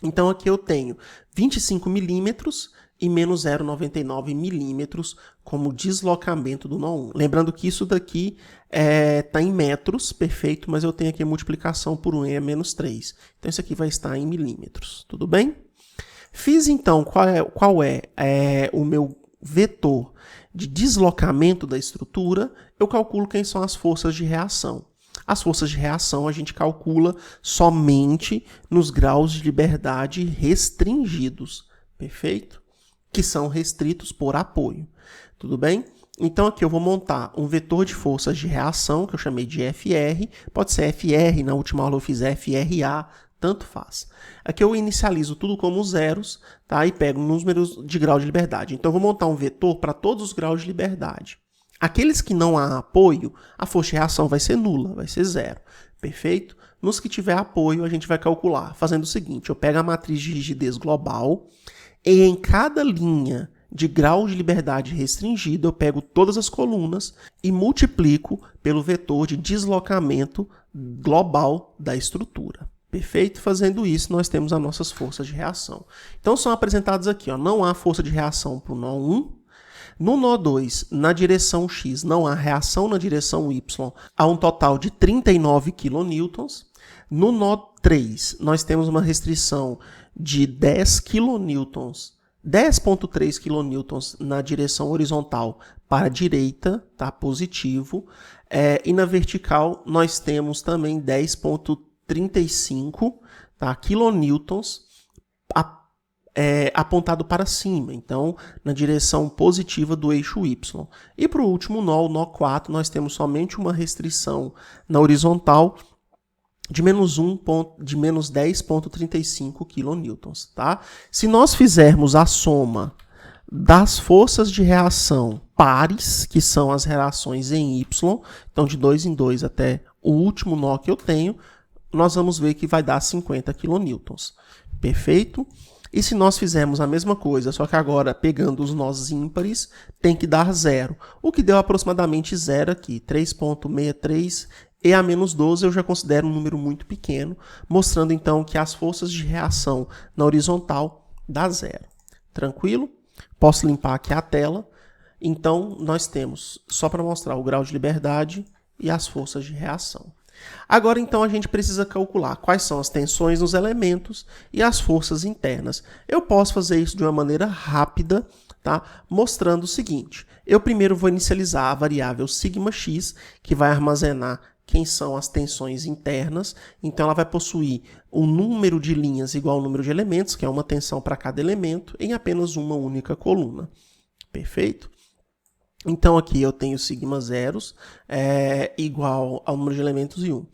Então aqui eu tenho 25 milímetros e menos 0,99 milímetros como deslocamento do nó 1. Lembrando que isso daqui está em metros, perfeito, mas eu tenho aqui a multiplicação por 1 é menos 3. Então isso aqui vai estar em milímetros, tudo bem? Fiz então qual é o meu vetor de deslocamento da estrutura, eu calculo quem são as forças de reação. As forças de reação a gente calcula somente nos graus de liberdade restringidos, perfeito? Que são restritos por apoio, tudo bem? Então aqui eu vou montar um vetor de forças de reação, que eu chamei de FR, pode ser FR, na última aula eu fiz FRA, tanto faz. Aqui eu inicializo tudo como zeros, tá? E pego números de grau de liberdade. Então eu vou montar um vetor para todos os graus de liberdade. Aqueles que não há apoio, a força de reação vai ser nula, vai ser zero, perfeito? Nos que tiver apoio, a gente vai calcular, fazendo o seguinte, eu pego a matriz de rigidez global e em cada linha de grau de liberdade restringido, eu pego todas as colunas e multiplico pelo vetor de deslocamento global da estrutura. Perfeito? Fazendo isso, nós temos as nossas forças de reação. Então, são apresentadas aqui, ó, não há força de reação para o nó 1, no nó 2, na direção X, não há reação na direção Y, há um total de 39 kN. No nó 3, nós temos uma restrição de 10 kN 10,3 kN na direção horizontal para a direita, tá? Positivo. E na vertical nós temos também 10,35, tá? Kilonewtons apontado para cima, então na direção positiva do eixo Y. E para o último nó, o nó 4, nós temos somente uma restrição na horizontal de menos 10,35 kN, tá? Se nós fizermos a soma das forças de reação pares, que são as reações em Y, então de 2 em 2 até o último nó que eu tenho, nós vamos ver que vai dar 50 kN. Perfeito? E se nós fizermos a mesma coisa, só que agora pegando os nós ímpares, tem que dar 0. O que deu aproximadamente 0 aqui, 3,63. E a menos 12 eu já considero um número muito pequeno, mostrando então que as forças de reação na horizontal dá 0. Tranquilo? Posso limpar aqui a tela. Então, nós temos, só para mostrar, o grau de liberdade e as forças de reação. Agora, então, a gente precisa calcular quais são as tensões nos elementos e as forças internas. Eu posso fazer isso de uma maneira rápida, tá? Mostrando o seguinte. Eu primeiro vou inicializar a variável σx, que vai armazenar quem são as tensões internas. Então, ela vai possuir um número de linhas igual ao número de elementos, que é uma tensão para cada elemento, em apenas uma única coluna. Perfeito? Então, aqui eu tenho sigma zeros igual ao número de elementos e 1.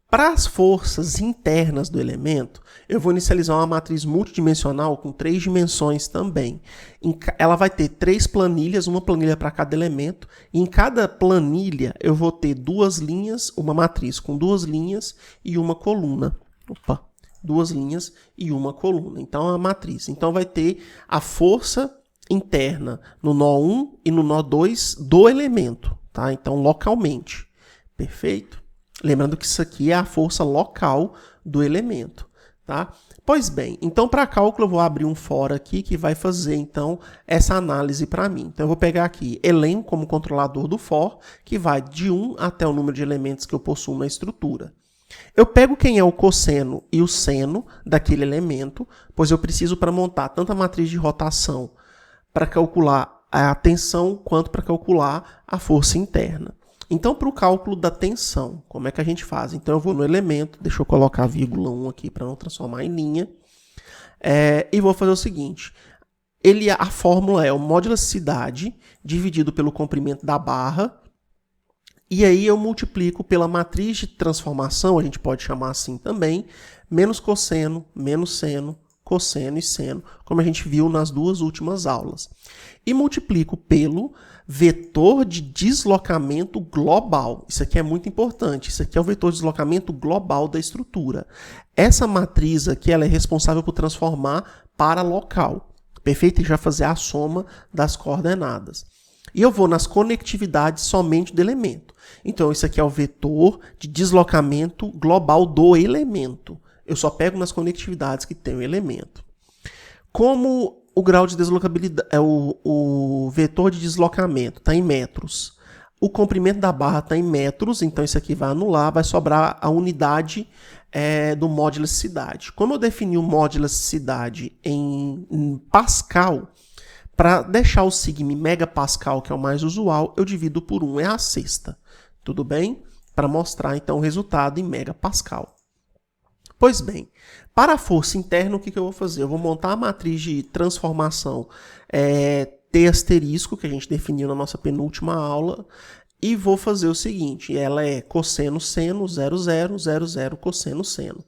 Para as forças internas do elemento, eu vou inicializar uma matriz multidimensional com 3 dimensões também. Ela vai ter 3 planilhas, uma planilha para cada elemento, e em cada planilha eu vou ter 2 linhas, uma matriz com 2 linhas e uma coluna. 2 linhas e uma coluna. Então, a matriz. Então, vai ter a força interna no nó 1 e no nó 2 do elemento, tá? Então, localmente. Perfeito? Lembrando que isso aqui é a força local do elemento, tá? Pois bem, então para cálculo eu vou abrir um for aqui que vai fazer então essa análise para mim. Então eu vou pegar aqui elenco como controlador do for, que vai de 1 até o número de elementos que eu possuo na estrutura. Eu pego quem é o cosseno e o seno daquele elemento, pois eu preciso para montar tanto a matriz de rotação para calcular a tensão quanto para calcular a força interna. Então, para o cálculo da tensão, como é que a gente faz? Então, eu vou no elemento, deixa eu colocar vírgula 1 aqui para não transformar em linha, e vou fazer o seguinte, a fórmula é o módulo elasticidade dividido pelo comprimento da barra, e aí eu multiplico pela matriz de transformação, a gente pode chamar assim também, menos cosseno, menos seno, cosseno e seno, como a gente viu nas 2 últimas aulas. E multiplico pelo vetor de deslocamento global. Isso aqui é muito importante. Isso aqui é o vetor de deslocamento global da estrutura. Essa matriz aqui ela é responsável por transformar para local. Perfeito? E já fazer a soma das coordenadas. E eu vou nas conectividades somente do elemento. Então, isso aqui é o vetor de deslocamento global do elemento. Eu só pego nas conectividades que tem o elemento. Como o grau de deslocabilidade, o vetor de deslocamento está em metros, o comprimento da barra está em metros, então isso aqui vai anular, vai sobrar a unidade do módulo elasticidade. Como eu defini o módulo elasticidade em Pascal, para deixar o sigma em megapascal, que é o mais usual, eu divido por 1, é a sexta. Tudo bem? Para mostrar então o resultado em megapascal. Pois bem, para a força interna, o que eu vou fazer? Eu vou montar a matriz de transformação T asterisco, que a gente definiu na nossa penúltima aula, e vou fazer o seguinte, ela é cosseno seno, 0, 0, 0, 0, cosseno seno.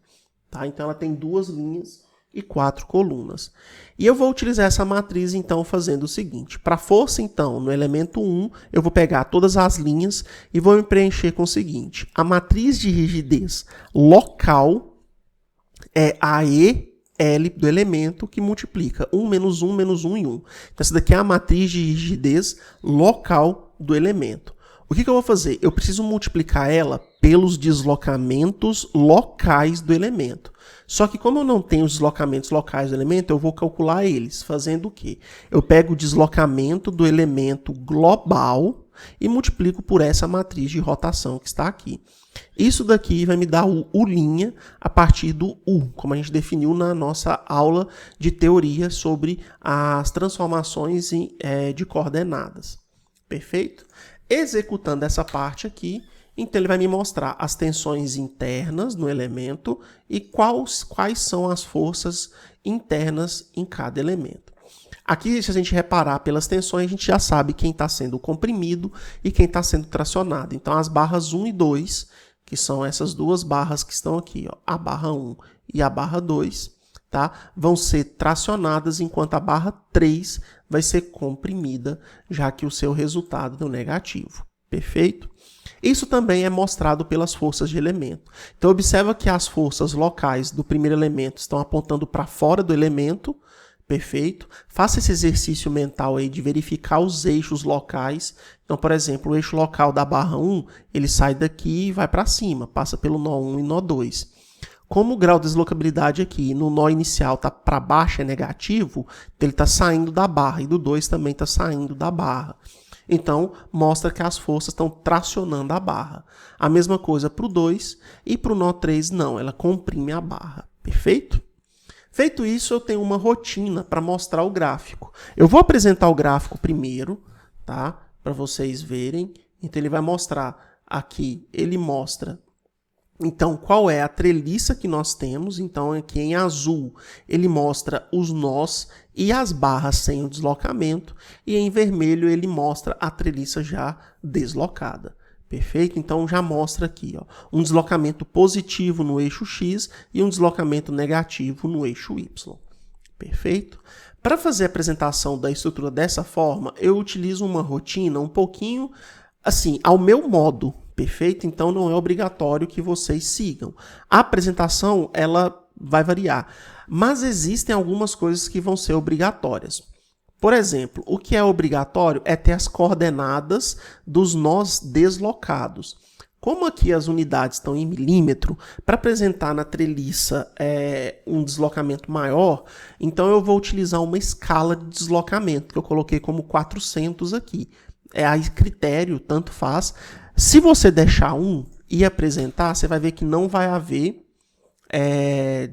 Tá? Então, ela tem 2 linhas e 4 colunas. E eu vou utilizar essa matriz, então, fazendo o seguinte. Para a força, então, no elemento 1, eu vou pegar todas as linhas e vou me preencher com o seguinte. A matriz de rigidez local é a EL do elemento que multiplica 1 menos 1 menos 1 e 1. Então, essa daqui é a matriz de rigidez local do elemento. O que eu vou fazer? Eu preciso multiplicar ela pelos deslocamentos locais do elemento. Só que como eu não tenho os deslocamentos locais do elemento, eu vou calcular eles, fazendo o quê? Eu pego o deslocamento do elemento global e multiplico por essa matriz de rotação que está aqui. Isso daqui vai me dar o U' a partir do U, como a gente definiu na nossa aula de teoria sobre as transformações de coordenadas. Perfeito? Executando essa parte aqui, então ele vai me mostrar as tensões internas no elemento e quais são as forças internas em cada elemento. Aqui, se a gente reparar pelas tensões, a gente já sabe quem está sendo comprimido e quem está sendo tracionado. Então, as barras 1 e 2, que são essas duas barras que estão aqui, ó, a barra 1 e a barra 2, tá, vão ser tracionadas, enquanto a barra 3 vai ser comprimida, já que o seu resultado deu negativo. Perfeito? Isso também é mostrado pelas forças de elemento. Então, observa que as forças locais do primeiro elemento estão apontando para fora do elemento. Perfeito? Faça esse exercício mental aí de verificar os eixos locais. Então, por exemplo, o eixo local da barra 1, ele sai daqui e vai para cima, passa pelo nó 1 e nó 2. Como o grau de deslocabilidade aqui no nó inicial está para baixo, é negativo, ele está saindo da barra, e do 2 também está saindo da barra. Então, mostra que as forças estão tracionando a barra. A mesma coisa para o 2 e para o nó 3 não, ela comprime a barra. Perfeito? Feito isso, eu tenho uma rotina para mostrar o gráfico. Eu vou apresentar o gráfico primeiro, tá? Para vocês verem. Então, ele vai mostrar aqui, ele mostra, então, qual é a treliça que nós temos. Então, aqui em azul, ele mostra os nós e as barras sem o deslocamento. E em vermelho, ele mostra a treliça já deslocada. Perfeito? Então, já mostra aqui, ó, um deslocamento positivo no eixo X e um deslocamento negativo no eixo Y. Perfeito? Para fazer a apresentação da estrutura dessa forma, eu utilizo uma rotina um pouquinho, assim, ao meu modo. Perfeito? Então, não é obrigatório que vocês sigam. A apresentação, ela vai variar. Mas existem algumas coisas que vão ser obrigatórias. Por exemplo, o que é obrigatório é ter as coordenadas dos nós deslocados. Como aqui as unidades estão em milímetro, para apresentar na treliça um deslocamento maior, então eu vou utilizar uma escala de deslocamento, que eu coloquei como 400 aqui. É a critério, tanto faz. Se você deixar 1 e apresentar, você vai ver que não vai haver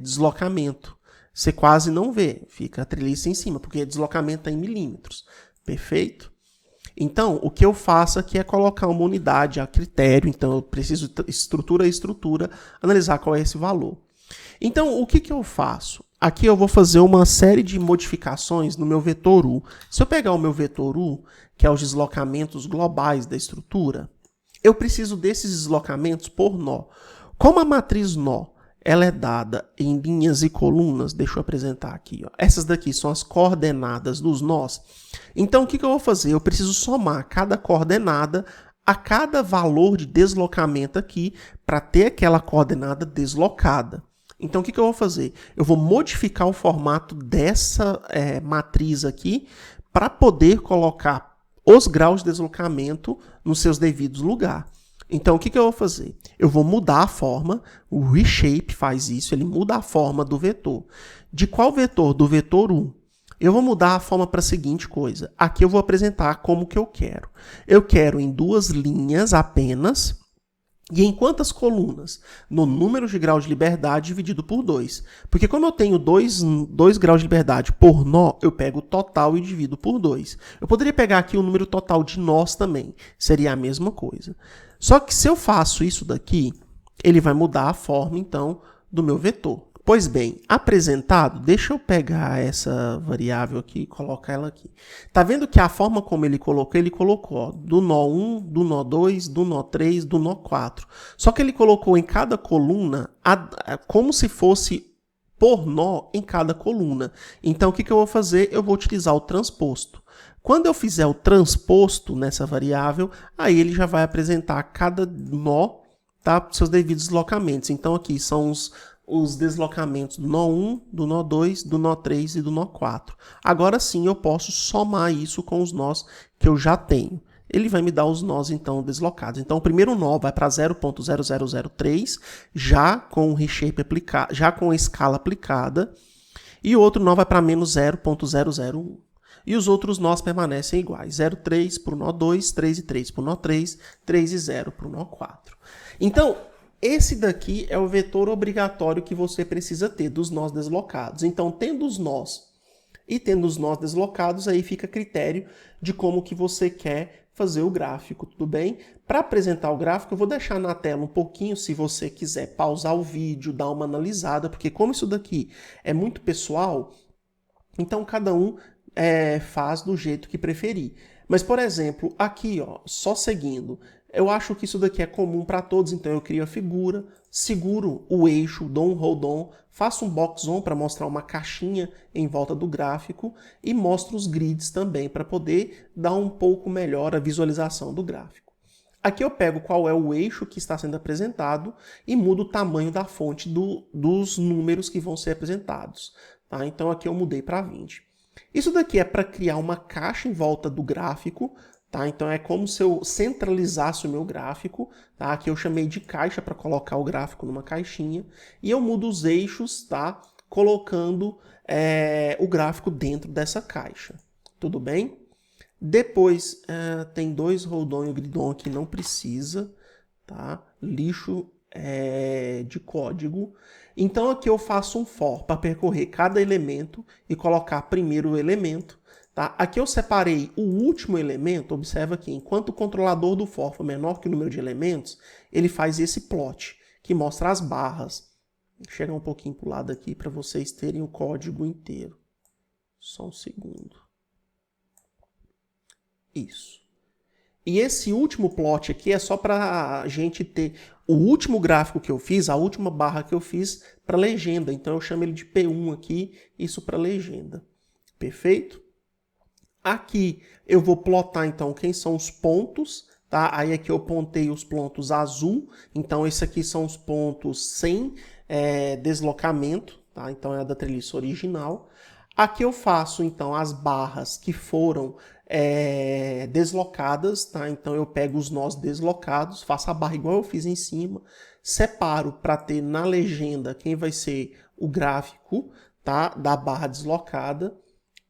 deslocamento. Você quase não vê, fica a treliça em cima, porque o deslocamento está em milímetros. Perfeito? Então, o que eu faço aqui é colocar uma unidade a critério. Então, eu preciso estrutura a estrutura, analisar qual é esse valor. Então, o que eu faço? Aqui eu vou fazer uma série de modificações no meu vetor U. Se eu pegar o meu vetor U, que é os deslocamentos globais da estrutura, eu preciso desses deslocamentos por nó. Como a matriz nó ela é dada em linhas e colunas, deixa eu apresentar aqui, ó. Essas daqui são as coordenadas dos nós. Então, o que eu vou fazer? Eu preciso somar cada coordenada a cada valor de deslocamento aqui para ter aquela coordenada deslocada. Então, o que eu vou fazer? Eu vou modificar o formato dessa matriz aqui para poder colocar os graus de deslocamento nos seus devidos lugares. Então, o que eu vou fazer? Eu vou mudar a forma, o reshape faz isso, ele muda a forma do vetor. De qual vetor? Do vetor U. Eu vou mudar a forma para a seguinte coisa. Aqui eu vou apresentar como que eu quero. Eu quero em 2 linhas apenas. E em quantas colunas? No número de graus de liberdade dividido por 2. Porque como eu tenho 2 graus de liberdade por nó, eu pego o total e divido por 2. Eu poderia pegar aqui o número total de nós também. Seria a mesma coisa. Só que se eu faço isso daqui, ele vai mudar a forma, então, do meu vetor. Pois bem, apresentado, deixa eu pegar essa variável aqui e colocar ela aqui. Tá vendo que a forma como ele colocou ó, do nó 1, do nó 2, do nó 3, do nó 4. Só que ele colocou em cada coluna como se fosse por nó em cada coluna. Então, o que eu vou fazer? Eu vou utilizar o transposto. Quando eu fizer o transposto nessa variável, aí ele já vai apresentar cada nó, tá, seus devidos deslocamentos. Então, aqui são os deslocamentos do nó 1, do nó 2, do nó 3 e do nó 4. Agora sim eu posso somar isso com os nós que eu já tenho. Ele vai me dar os nós, então, deslocados. Então, o primeiro nó vai para 0.0003, já com o reshape aplicado, já com a escala aplicada, e o outro nó vai para menos 0.001. e os outros nós permanecem iguais. 0,3 para o nó 2, 3,3 para o nó 3, 3,0 para o nó 4. Então, esse daqui é o vetor obrigatório que você precisa ter dos nós deslocados. Então, tendo os nós e tendo os nós deslocados, aí fica a critério de como que você quer fazer o gráfico, tudo bem? Para apresentar o gráfico, eu vou deixar na tela um pouquinho, se você quiser pausar o vídeo, dar uma analisada, porque como isso daqui é muito pessoal, então cada um faz do jeito que preferir. Mas, por exemplo, aqui, ó, só seguindo, eu acho que isso daqui é comum para todos, então eu crio a figura, seguro o eixo, dou um hold on, faço um box on para mostrar uma caixinha em volta do gráfico e mostro os grids também para poder dar um pouco melhor a visualização do gráfico. Aqui eu pego qual é o eixo que está sendo apresentado e mudo o tamanho da fonte dos números que vão ser apresentados. Tá? Então aqui eu mudei para 20. Isso daqui é para criar uma caixa em volta do gráfico. Tá? Então é como se eu centralizasse o meu gráfico. Tá? Aqui eu chamei de caixa para colocar o gráfico numa caixinha. E eu mudo os eixos, tá? Colocando o gráfico dentro dessa caixa. Tudo bem? Depois tem dois hold on e o grid on que não precisa. Tá? Lixo de código. Então aqui eu faço um for para percorrer cada elemento e colocar primeiro o elemento. Tá? Aqui eu separei o último elemento, observa aqui, enquanto o controlador do for for menor que o número de elementos, ele faz esse plot, que mostra as barras. Vou chegar um pouquinho para o lado aqui para vocês terem o código inteiro. Só um segundo. Isso. E esse último plot aqui é só para a gente ter o último gráfico que eu fiz, a última barra que eu fiz para legenda. Então eu chamo ele de P1 aqui, isso para legenda. Perfeito? Aqui eu vou plotar então quem são os pontos, tá? Aí aqui eu pontei os pontos azul, então esses aqui são os pontos sem deslocamento, tá? Então é a da treliça original. Aqui eu faço então as barras que foram deslocadas, tá? Então eu pego os nós deslocados, faço a barra igual eu fiz em cima, separo para ter na legenda quem vai ser o gráfico, tá? Da barra deslocada.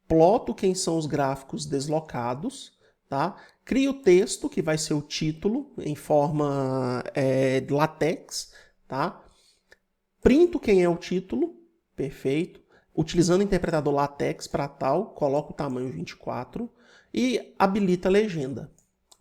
Ploto quem são os gráficos deslocados, tá? Crio o texto, que vai ser o título, em forma de latex, tá? Printo quem é o título, perfeito. Utilizando o interpretador latex para tal, coloco o tamanho 24 e habilita a legenda,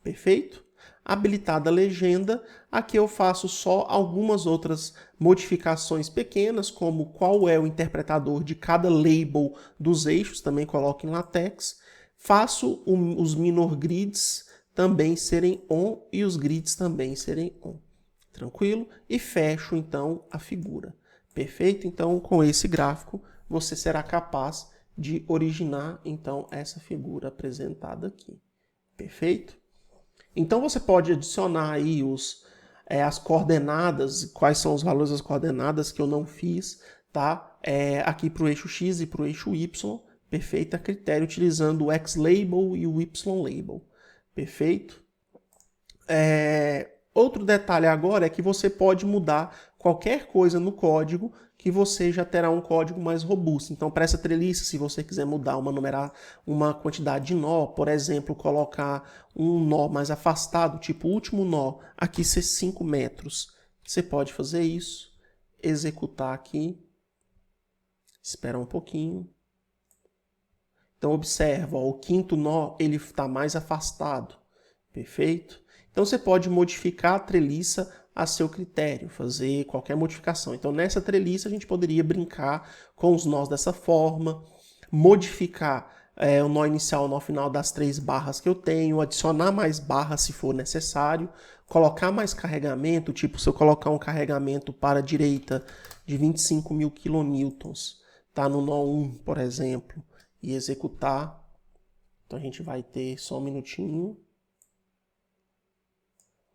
perfeito? Habilitada a legenda, aqui eu faço só algumas outras modificações pequenas, como qual é o interpretador de cada label dos eixos, também coloco em latex. Faço os minor grids também serem on e os grids também serem on. Tranquilo? E fecho então a figura. Perfeito? Então com esse gráfico você será capaz de originar então essa figura apresentada aqui. Perfeito? Então você pode adicionar aí as coordenadas, quais são os valores das coordenadas que eu não fiz, tá? Aqui para o eixo X e para o eixo Y, perfeito? A critério utilizando o X-Label e o Y-Label, perfeito? Outro detalhe agora é que você pode mudar qualquer coisa no código que você já terá um código mais robusto. Então, para essa treliça, se você quiser mudar uma quantidade de nó, por exemplo, colocar um nó mais afastado, tipo o último nó, aqui ser 5 metros, você pode fazer isso, executar aqui, espera um pouquinho. Então, observa, ó, o quinto nó ele está mais afastado, perfeito? Então, você pode modificar a treliça a seu critério, fazer qualquer modificação. Então, nessa treliça, a gente poderia brincar com os nós dessa forma, modificar o nó inicial e o nó final das 3 barras que eu tenho, adicionar mais barras se for necessário, colocar mais carregamento, tipo, se eu colocar um carregamento para a direita de 25.000 kN, tá? No nó 1, por exemplo, e executar. Então, a gente vai ter só um minutinho.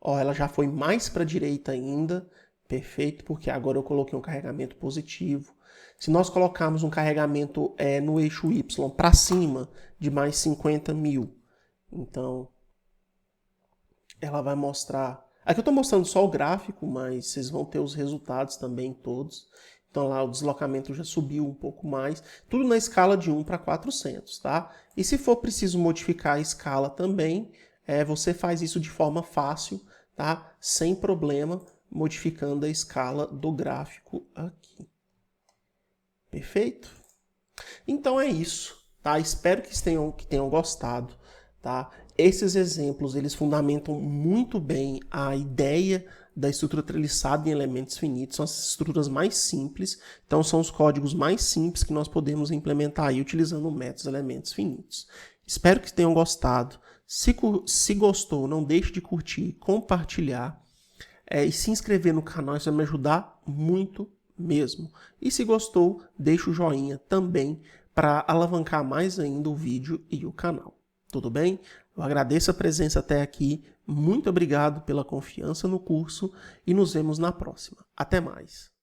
Ó, ela já foi mais para a direita ainda, perfeito, porque agora eu coloquei um carregamento positivo. Se nós colocarmos um carregamento no eixo Y para cima de mais 50.000, então ela vai mostrar... Aqui eu estou mostrando só o gráfico, mas vocês vão ter os resultados também todos. Então lá o deslocamento já subiu um pouco mais. Tudo na escala de 1 para 400, tá? E se for preciso modificar a escala também, você faz isso de forma fácil, tá? Sem problema, modificando a escala do gráfico aqui. Perfeito? Então é isso, tá? Espero que tenham gostado, tá? Esses exemplos, eles fundamentam muito bem a ideia da estrutura treliçada em elementos finitos. São as estruturas mais simples, então são os códigos mais simples que nós podemos implementar aí utilizando o método elementos finitos. Espero que tenham gostado. Se gostou, não deixe de curtir, compartilhar e se inscrever no canal, isso vai me ajudar muito mesmo. E se gostou, deixa o joinha também para alavancar mais ainda o vídeo e o canal. Tudo bem? Eu agradeço a presença até aqui, muito obrigado pela confiança no curso e nos vemos na próxima. Até mais!